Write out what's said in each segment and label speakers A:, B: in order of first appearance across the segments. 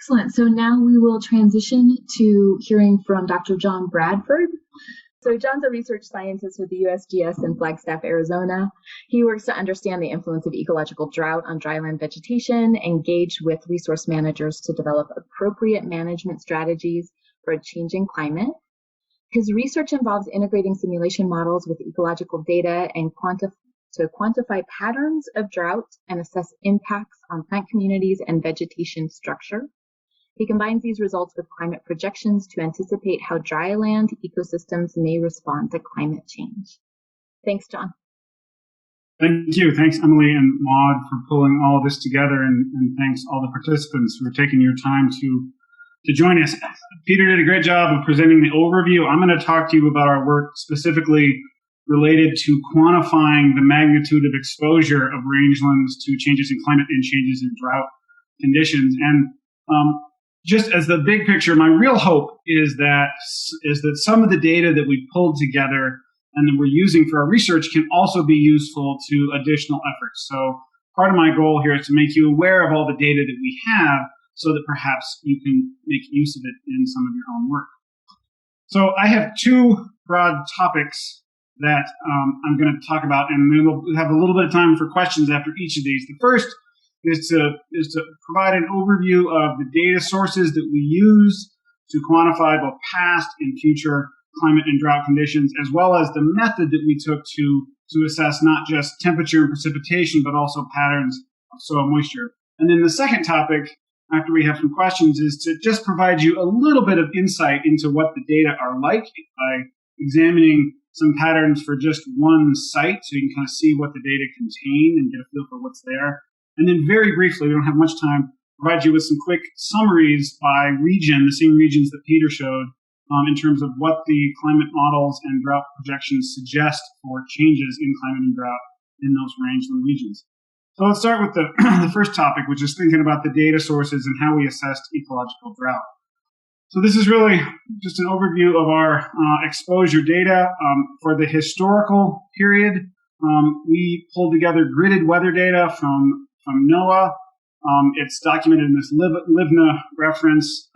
A: Excellent. So now we will transition to hearing from Dr. John Bradford. So John's a research scientist with the USGS in Flagstaff, Arizona. He works to understand the influence of ecological drought on dryland vegetation, engage with resource managers to develop appropriate management strategies for a changing climate. His research involves integrating simulation models with ecological data and to quantify patterns of drought and assess impacts on plant communities and vegetation structure. He combines these results with climate projections to anticipate how dryland ecosystems may respond to climate change. Thanks, John.
B: Thank you. Thanks, Emily and Maud, for pulling all of this together, and thanks all the participants who are taking your time to join us. Peter did a great job of presenting the overview. I'm going to talk to you about our work specifically related to quantifying the magnitude of exposure of rangelands to changes in climate and changes in drought conditions. And just as the big picture, my real hope is that some of the data that we pulled together and that we're using for our research can also be useful to additional efforts. So part of my goal here is to make you aware of all the data that we have so that perhaps you can make use of it in some of your own work. So I have two broad topics that I'm going to talk about, and then we'll have a little bit of time for questions after each of these. The first is to provide an overview of the data sources that we use to quantify both past and future climate and drought conditions, as well as the method that we took to assess not just temperature and precipitation, but also patterns of soil moisture. And then the second topic, after we have some questions, is to just provide you a little bit of insight into what the data are like by examining some patterns for just one site, so you can kind of see what the data contain and get a feel for what's there. And then very briefly, we don't have much time, provide you with some quick summaries by region, the same regions that Peter showed, in terms of what the climate models and drought projections suggest for changes in climate and drought in those rangeland regions. So let's start with the first topic, which is thinking about the data sources and how we assessed ecological drought. So this is really just an overview of our exposure data. For the historical period, we pulled together gridded weather data from NOAA. It's documented in this LIVNA reference.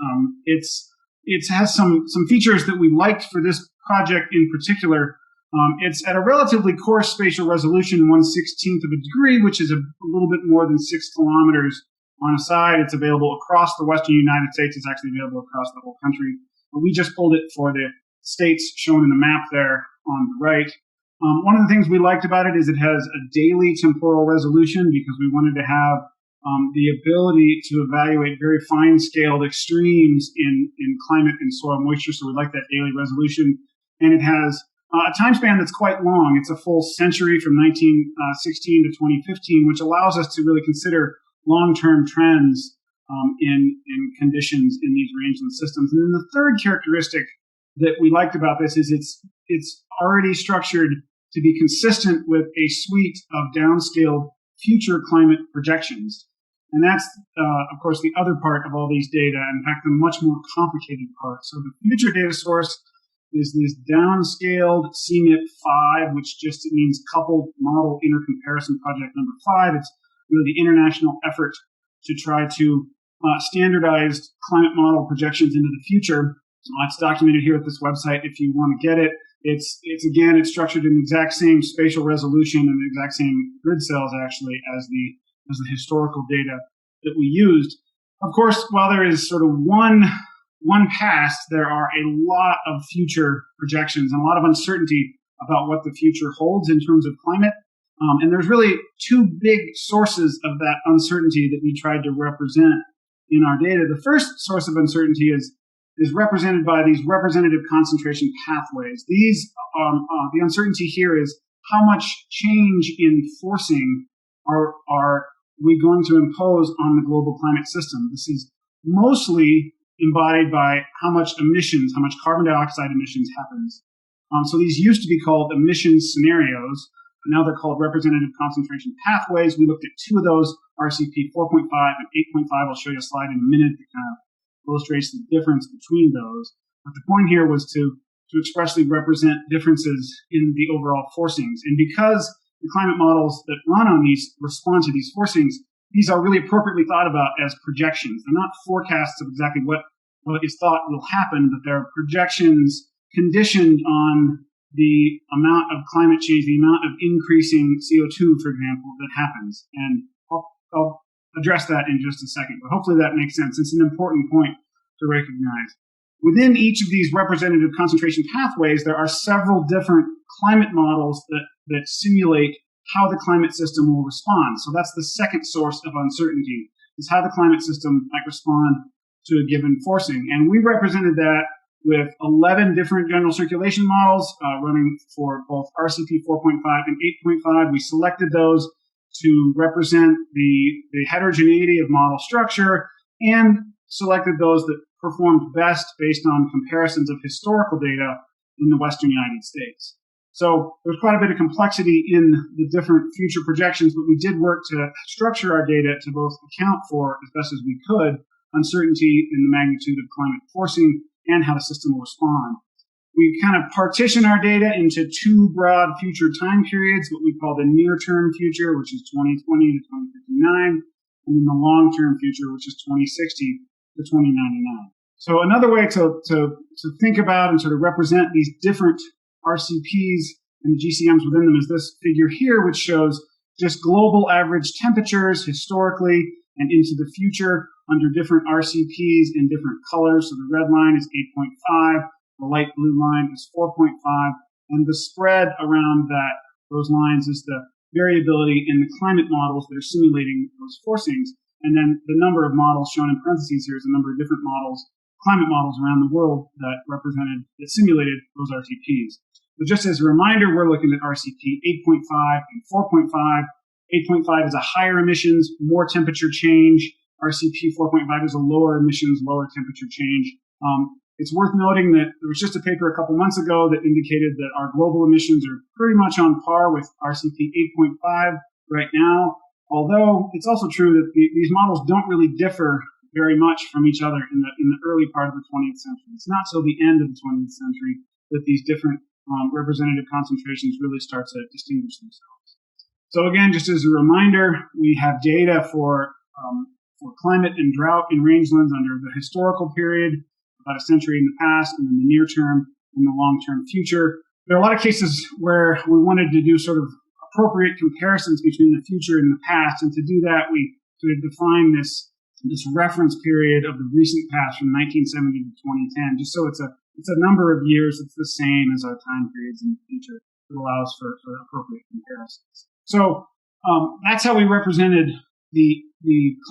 B: It has some features that we liked for this project in particular. It's at a relatively coarse spatial resolution, 1/16 of a degree, which is a little bit more than 6 kilometers on a side. It's available across the western United States. It's actually available across the whole country. But we just pulled it for the states shown in the map there on the right. One of the things we liked about it is it has a daily temporal resolution because we wanted to have the ability to evaluate very fine-scaled extremes in climate and soil moisture. So we like that daily resolution. And it has a time span that's quite long. It's a full century from 1916 to 2015, which allows us to really consider long-term trends in conditions in these rangeland systems. And then the third characteristic that we liked about this is it's already structured to be consistent with a suite of downscaled future climate projections. And that's, of course, the other part of all these data, in fact, the much more complicated part. So the future data source is this downscaled CMIP-5, which just means Coupled Model Intercomparison Project number 5. It's really the international effort to try to standardize climate model projections into the future. It's documented here at this website if you want to get it. It's structured in the exact same spatial resolution and the exact same grid cells actually as the historical data that we used. Of course, while there is sort of one past, there are a lot of future projections and a lot of uncertainty about what the future holds in terms of climate. And there's really two big sources of that uncertainty that we tried to represent in our data. The first source of uncertainty is represented by these representative concentration pathways. These, the uncertainty here is how much change in forcing are we going to impose on the global climate system. This is mostly embodied by how much carbon dioxide emissions happens. So these used to be called emissions scenarios, but now they're called representative concentration pathways. We looked at two of those, RCP 4.5 and 8.5. I'll show you a slide in a minute that kind of illustrates the difference between those. But the point here was to expressly represent differences in the overall forcings. And because the climate models that run on these respond to these forcings, these are really appropriately thought about as projections. They're not forecasts of exactly what is thought will happen, but they're projections conditioned on the amount of climate change, the amount of increasing CO2, for example, that happens. And I'll address that in just a second, but hopefully that makes sense. It's an important point to recognize. Within each of these representative concentration pathways, there are several different climate models that simulate how the climate system will respond. So that's the second source of uncertainty, is how the climate system might respond to a given forcing. And we represented that with 11 different general circulation models running for both RCP 4.5 and 8.5. We selected those to represent the heterogeneity of model structure and selected those that performed best based on comparisons of historical data in the Western United States. So there's quite a bit of complexity in the different future projections, but we did work to structure our data to both account for, as best as we could, uncertainty in the magnitude of climate forcing and how the system will respond. We kind of partition our data into two broad future time periods, what we call the near-term future, which is 2020 to 2059, and then the long-term future, which is 2060 to 2099. So another way to think about and sort of represent these different RCPs and the GCMs within them is this figure here, which shows just global average temperatures historically and into the future under different RCPs in different colors. So the red line is 8.5, the light blue line is 4.5, and the spread around those lines is the variability in the climate models that are simulating those forcings. And then the number of models shown in parentheses here is the number of different models, climate models around the world that simulated those RCPs. So just as a reminder, we're looking at RCP 8.5 and 4.5. 8.5 is a higher emissions, more temperature change. RCP 4.5 is a lower emissions, lower temperature change. It's worth noting that there was just a paper a couple months ago that indicated that our global emissions are pretty much on par with RCP 8.5 right now, although it's also true that these models don't really differ very much from each other in the early part of the 20th century. It's not till the end of the 20th century that these different representative concentrations really start to distinguish themselves. So again, just as a reminder, we have data for climate and drought in rangelands under the historical period, about a century in the past, and then the near term and the long-term future. There are a lot of cases where we wanted to do sort of appropriate comparisons between the future and the past, and to do that, we sort of define this reference period of the recent past from 1970 to 2010, just so it's a number of years that's the same as our time periods in the future. It allows for appropriate comparisons. So that's how we represented the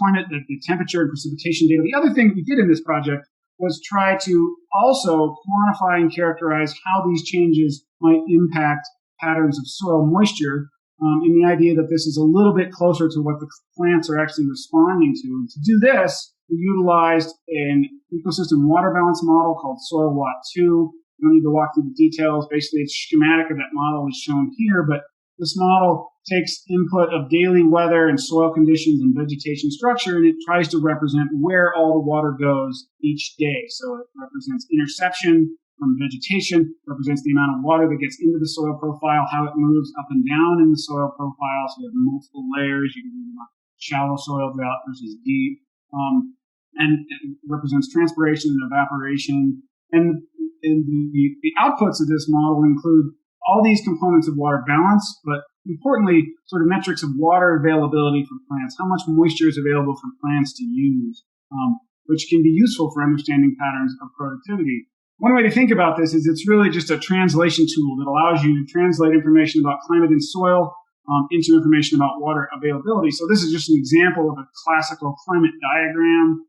B: climate, the temperature and precipitation data. The other thing we did in this project was try to also quantify and characterize how these changes might impact patterns of soil moisture, in the idea that this is a little bit closer to what the plants are actually responding to. And to do this, we utilized an ecosystem water balance model called SoilWatt2. I don't need to walk through the details. Basically, a schematic of that model is shown here, but this model takes input of daily weather and soil conditions and vegetation structure, and it tries to represent where all the water goes each day. So it represents interception from vegetation, represents the amount of water that gets into the soil profile, how it moves up and down in the soil profile. So you have multiple layers. You can have shallow soil drought versus deep. And it represents transpiration and evaporation. And the outputs of this model include all these components of water balance, but importantly, sort of metrics of water availability for plants, how much moisture is available for plants to use, which can be useful for understanding patterns of productivity. One way to think about this is it's really just a translation tool that allows you to translate information about climate and soil into information about water availability. So this is just an example of a classical climate diagram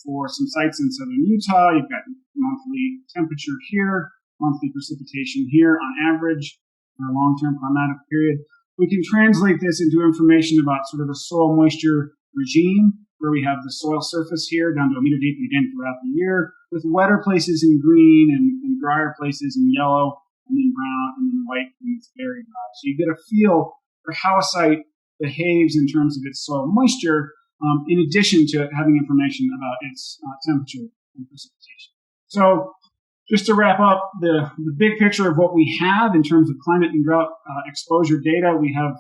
B: for some sites in southern Utah. You've got monthly temperature here, monthly precipitation here on average for a long-term climatic period. We can translate this into information about sort of a soil moisture regime, where we have the soil surface here down to a meter deep and again throughout the year, with wetter places in green and drier places in yellow, and then brown, and then white when it's very dry. So you get a feel for how a site behaves in terms of its soil moisture, in addition to having information about its temperature and precipitation. So just to wrap up the big picture of what we have in terms of climate and drought exposure data, we have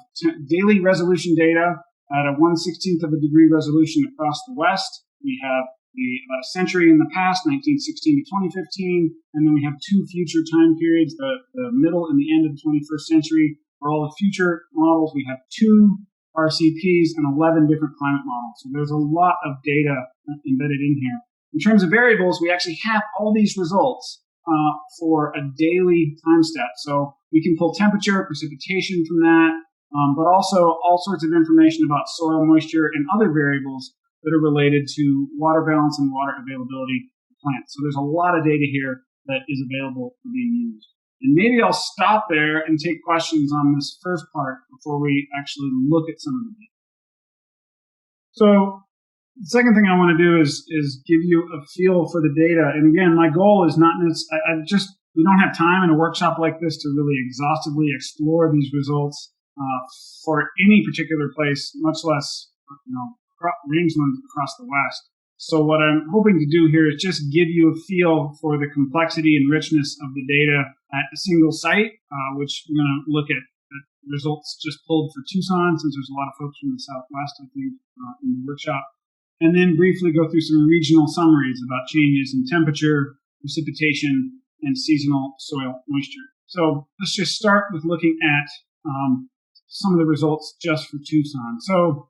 B: daily resolution data at a 1/16th of a degree resolution across the west. We have about a century in the past, 1916 to 2015, and then we have two future time periods, the middle and the end of the 21st century. For all the future models, we have 2 RCPs and 11 different climate models. So there's a lot of data embedded in here. In terms of variables, we actually have all these results for a daily time step. So we can pull temperature, precipitation from that, but also all sorts of information about soil moisture and other variables that are related to water balance and water availability of plants. So there's a lot of data here that is available for being used. And maybe I'll stop there and take questions on this first part before we actually look at some of the data. So the second thing I want to do is give you a feel for the data. And again, my goal is not we don't have time in a workshop like this to really exhaustively explore these results for any particular place, much less, rangeland across the West. So what I'm hoping to do here is just give you a feel for the complexity and richness of the data at a single site, which we're going to look at results just pulled for Tucson, since there's a lot of folks from the Southwest, I think, in the workshop. And then briefly go through some regional summaries about changes in temperature, precipitation, and seasonal soil moisture. So let's just start with looking at some of the results just for Tucson. So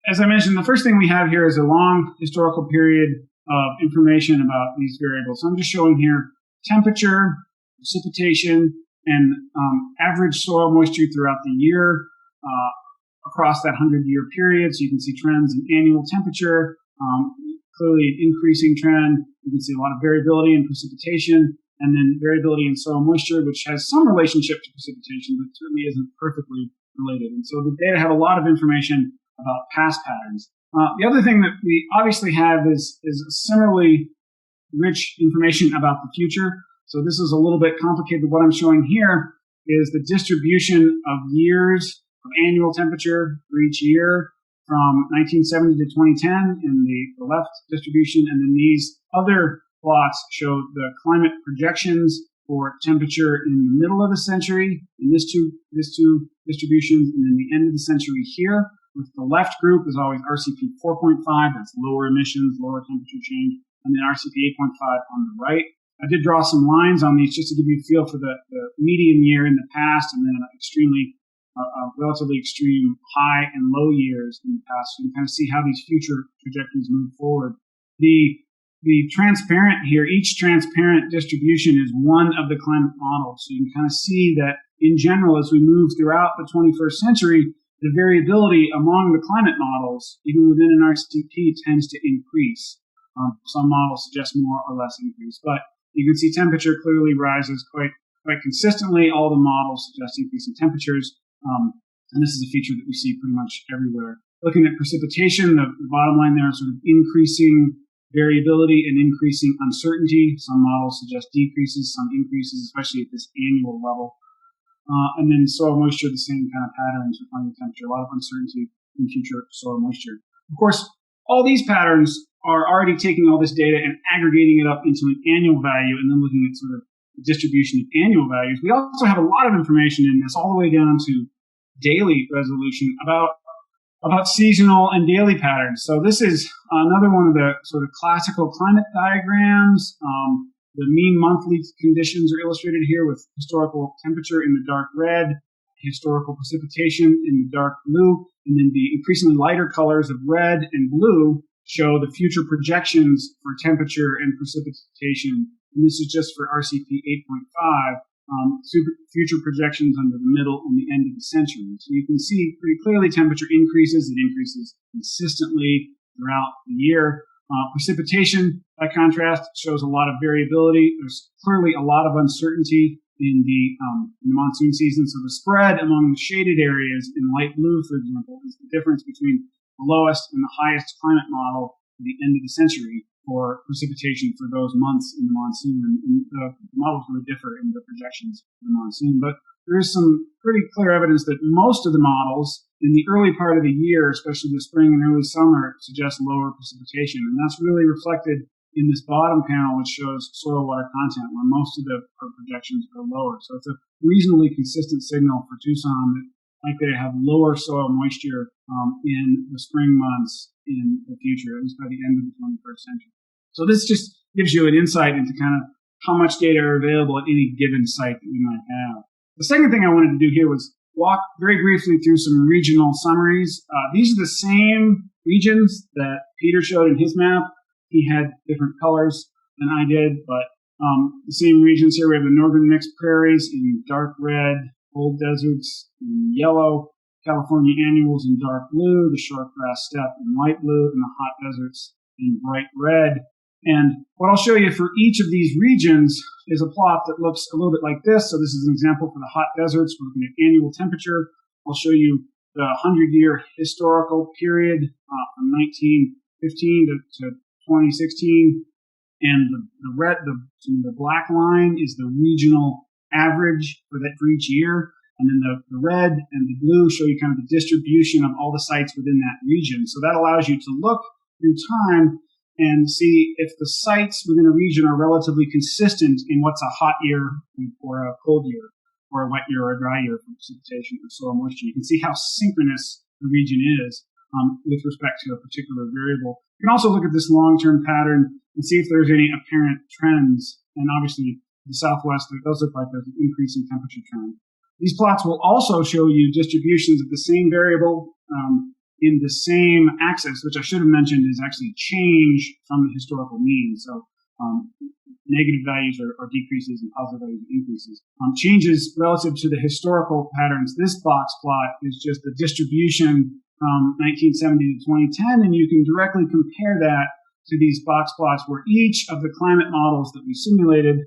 B: as I mentioned, the first thing we have here is a long historical period of information about these variables. So I'm just showing here temperature, precipitation, and average soil moisture throughout the year across that 100-year period. So you can see trends in annual temperature, clearly an increasing trend. You can see a lot of variability in precipitation, and then variability in soil moisture, which has some relationship to precipitation, but certainly isn't perfectly related. And so the data have a lot of information about past patterns. The other thing that we obviously have is similarly rich information about the future. So this is a little bit complicated. What I'm showing here is the distribution of years of annual temperature for each year from 1970 to 2010 in the left distribution, and then these other plots show the climate projections for temperature in the middle of the century in these two distributions, and then the end of the century here. With the left group is always RCP 4.5, that's lower emissions, lower temperature change, and then RCP 8.5 on the right. I did draw some lines on these just to give you a feel for the median year in the past, and then relatively extreme high and low years in the past. So you can kind of see how these future trajectories move forward. The transparent here, each transparent distribution is one of the climate models. So you can kind of see that in general, as we move throughout the 21st century, the variability among the climate models, even within an RCP, tends to increase. Some models suggest more or less increase, but you can see temperature clearly rises quite consistently. All the models suggest increase in temperatures, and this is a feature that we see pretty much everywhere. Looking at precipitation, the bottom line there is sort of increasing variability and increasing uncertainty. Some models suggest decreases, some increases, especially at this annual level. And then soil moisture, the same kind of patterns with finding temperature, a lot of uncertainty in future soil moisture. Of course, all these patterns are already taking all this data and aggregating it up into an annual value and then looking at sort of the distribution of annual values. We also have a lot of information in this, all the way down to daily resolution about seasonal and daily patterns. So this is another one of the sort of classical climate diagrams. The mean monthly conditions are illustrated here with historical temperature in the dark red, historical precipitation in the dark blue, and then the increasingly lighter colors of red and blue show the future projections for temperature and precipitation. And this is just for RCP 8.5, future projections under the middle and the end of the century. So you can see pretty clearly temperature increases. It increases consistently throughout the year. Precipitation, by contrast, shows a lot of variability. There's clearly a lot of uncertainty in the monsoon season. So the spread among the shaded areas in light blue, for example, is the difference between the lowest and the highest climate model at the end of the century for precipitation for those months in the monsoon. And the models really differ in the projections for the monsoon. But there is some pretty clear evidence that most of the models in the early part of the year, especially the spring and early summer, suggest lower precipitation. And that's really reflected in this bottom panel, which shows soil water content, where most of the projections are lower. So it's a reasonably consistent signal for Tucson that likely to have lower soil moisture in the spring months in the future, at least by the end of the 21st century. So this just gives you an insight into kind of how much data are available at any given site that we might have. The second thing I wanted to do here was walk very briefly through some regional summaries. These are the same regions that Peter showed in his map. He had different colors than I did, but the same regions here. We have the northern mixed prairies in dark red, cold deserts in yellow, California annuals in dark blue, the short grass steppe in light blue, and the hot deserts in bright red. And what I'll show you for each of these regions is a plot that looks a little bit like this. So this is an example for the hot deserts. We're looking at annual temperature. I'll show you the 100-year historical period from 1915 to 2016. And the black line is the regional average for each year. And then the red and the blue show you kind of the distribution of all the sites within that region. So that allows you to look through time and see if the sites within a region are relatively consistent in what's a hot year or a cold year, or a wet year or a dry year for precipitation or soil moisture. You can see how synchronous the region is with respect to a particular variable. You can also look at this long-term pattern and see if there's any apparent trends. And obviously, the Southwest, it does look like there's an increase in temperature trend. These plots will also show you distributions of the same variable in the same axis, which I should have mentioned is actually change from the historical mean. So negative values are decreases and positive values are increases. Changes relative to the historical patterns. This box plot is just the distribution from 1970 to 2010, and you can directly compare that to these box plots where each of the climate models that we simulated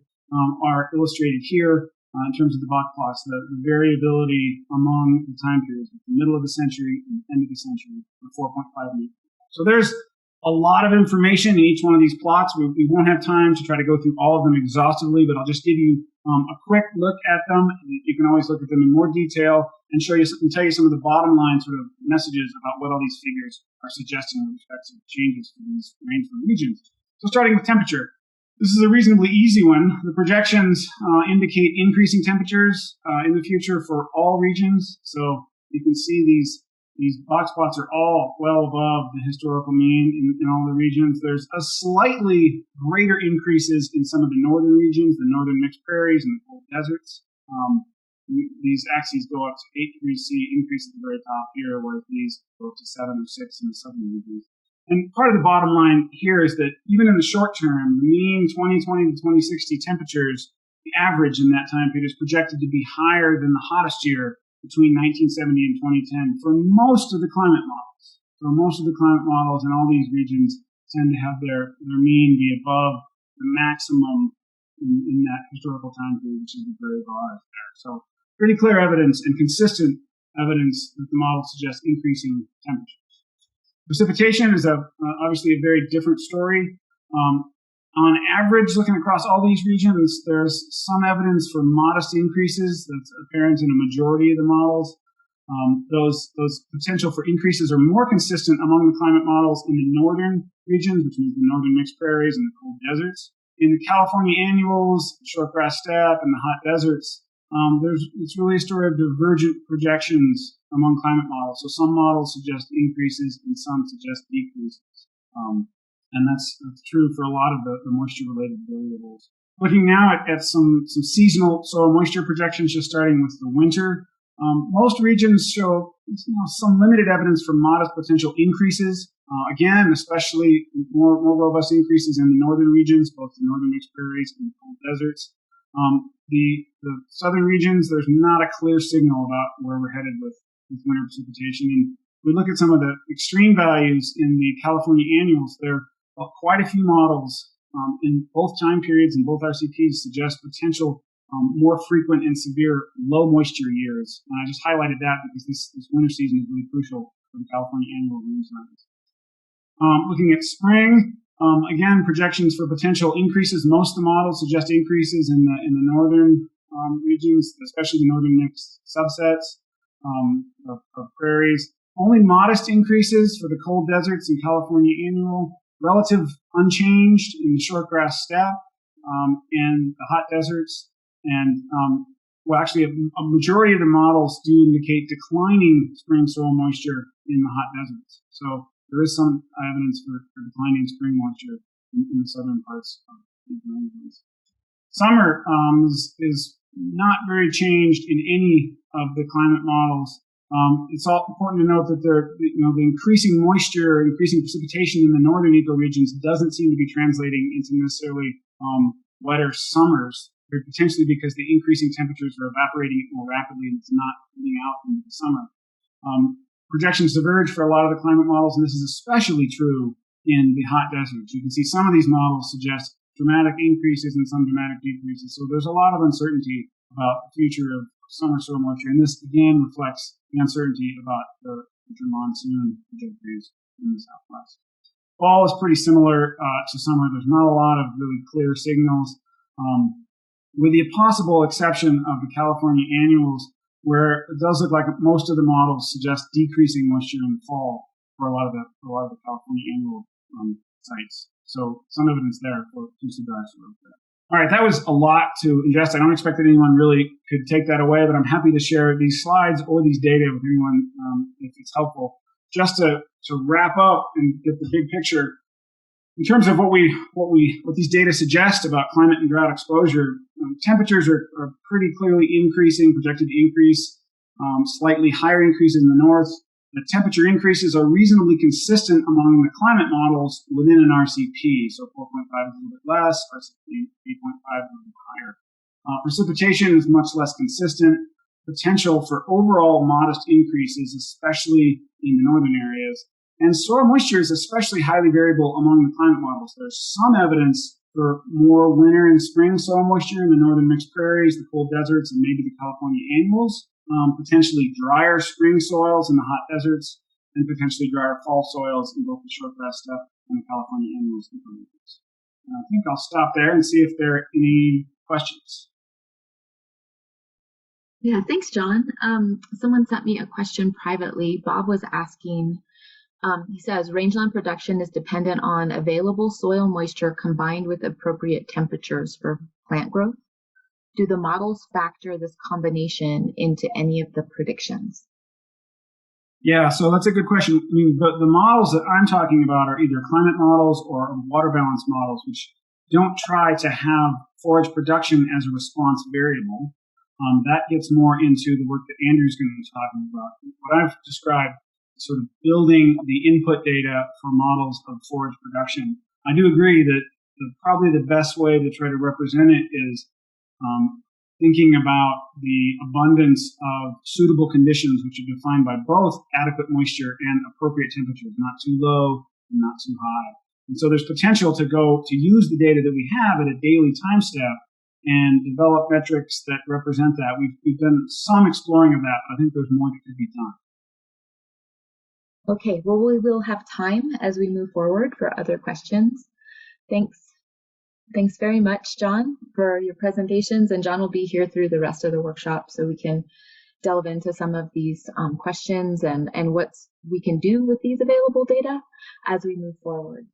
B: are illustrated here. In terms of the box plots, the variability among the time periods, the middle of the century and the end of the century, for 4.5 meters. So there's a lot of information in each one of these plots. We won't have time to try to go through all of them exhaustively, but I'll just give you a quick look at them. You can always look at them in more detail and tell you some of the bottom line sort of messages about what all these figures are suggesting with respect to changes for these range from regions. So starting with temperature. This is a reasonably easy one. The projections indicate increasing temperatures in the future for all regions. So you can see these box plots are all well above the historical mean in all the regions. There's a slightly greater increases in some of the northern regions, the northern mixed prairies and the cold deserts. These axes go up to 8 degrees C, increase at the very top here, whereas these go up to 7 or 6 in the southern regions. And part of the bottom line here is that even in the short term, the mean 2020 to 2060 temperatures, the average in that time period is projected to be higher than the hottest year between 1970 and 2010 for most of the climate models. So most of the climate models in all these regions tend to have their mean be above the maximum in that historical time period, which is the very bars there. So pretty clear evidence and consistent evidence that the model suggests increasing temperatures. Precipitation is obviously a very different story. On average, looking across all these regions, there's some evidence for modest increases that's apparent in a majority of the models. Those potential for increases are more consistent among the climate models in the northern regions, which means the northern mixed prairies and the cold deserts. In the California annuals, short grass steppe, and the hot deserts, it's really a story of divergent projections among climate models. So some models suggest increases and some suggest decreases. And that's true for a lot of the moisture-related variables. Looking now at some seasonal soil moisture projections, just starting with the winter. Most regions show some limited evidence for modest potential increases. Again, especially more robust increases in the northern regions, both the northern mixed prairies and the cold deserts. The southern regions, there's not a clear signal about where we're headed with winter precipitation. And we look at some of the extreme values in the California annuals. There are quite a few models in both time periods and both RCPs suggest potential more frequent and severe low moisture years. And I just highlighted that because this winter season is really crucial for the California annual rangelands. Looking at spring, again, projections for potential increases. Most of the models suggest increases in the northern regions, especially the northern mixed subsets of prairies. Only modest increases for the cold deserts in California annual. Relative unchanged in the short grass steppe and the hot deserts. And well, actually, a majority of the models do indicate declining spring soil moisture in the hot deserts. So there is some evidence for declining spring moisture in the southern parts of the rangelands. Summer is not very changed in any of the climate models. It's all important to note that the increasing moisture, increasing precipitation in the northern ecoregions doesn't seem to be translating into necessarily wetter summers, potentially because the increasing temperatures are evaporating it more rapidly and it's not getting out in the summer. Projections diverge for a lot of the climate models, and this is especially true in the hot deserts. You can see some of these models suggest dramatic increases and some dramatic decreases. So there's a lot of uncertainty about the future of summer soil moisture, and this again reflects the uncertainty about the future monsoon trajectories in the Southwest. Fall is pretty similar to summer. There's not a lot of really clear signals, with the possible exception of the California annuals, where it does look like most of the models suggest decreasing moisture in the fall for a lot of the California annual sites. So some evidence there for future dry soil. All right, that was a lot to ingest. I don't expect that anyone really could take that away, but I'm happy to share these slides or these data with anyone if it's helpful. Just to wrap up and get the big picture, in terms of what these data suggest about climate and drought exposure, temperatures are pretty clearly increasing, projected to increase, slightly higher increases in the north. The temperature increases are reasonably consistent among the climate models within an RCP, so 4.5 is a little bit less, RCP 8.5 is a little bit higher. Precipitation is much less consistent. Potential for overall modest increases, especially in the northern areas. And soil moisture is especially highly variable among the climate models. There's some evidence for more winter and spring soil moisture in the northern mixed prairies, the cold deserts, and maybe the California annuals. Potentially drier spring soils in the hot deserts, and potentially drier fall soils in both the shortgrass steppe and the California annuals. I think I'll stop there and see if there are any questions.
A: Yeah, thanks, John. Someone sent me a question privately. Bob was asking, he says, rangeland production is dependent on available soil moisture combined with appropriate temperatures for plant growth. Do the models factor this combination into any of the predictions?
B: Yeah, so that's a good question. I mean, the models that I'm talking about are either climate models or water balance models, which don't try to have forage production as a response variable. That gets more into the work that Andrew's going to be talking about. What I've described, sort of building the input data for models of forage production. I do agree that probably the best way to try to represent it is thinking about the abundance of suitable conditions, which are defined by both adequate moisture and appropriate temperatures, not too low and not too high. And so there's potential to use the data that we have at a daily time step and develop metrics that represent that. We've done some exploring of that, but I think there's more that could be done.
A: Okay, well, we will have time as we move forward for other questions. Thanks very much, John, for your presentations. And John will be here through the rest of the workshop so we can delve into some of these questions and what we can do with these available data as we move forward.